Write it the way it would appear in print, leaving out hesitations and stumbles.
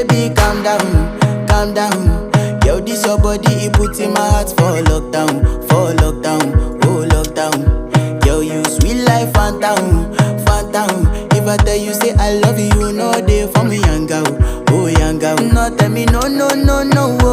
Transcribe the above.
baby, calm down. Yo, this your body, it put in my heart for lockdown, oh lockdown. Yo, you sweet life, phantom, phantom. If I tell you say I love you, no day for me, young girl, oh young girl. No tell me no, no, no, no, oh.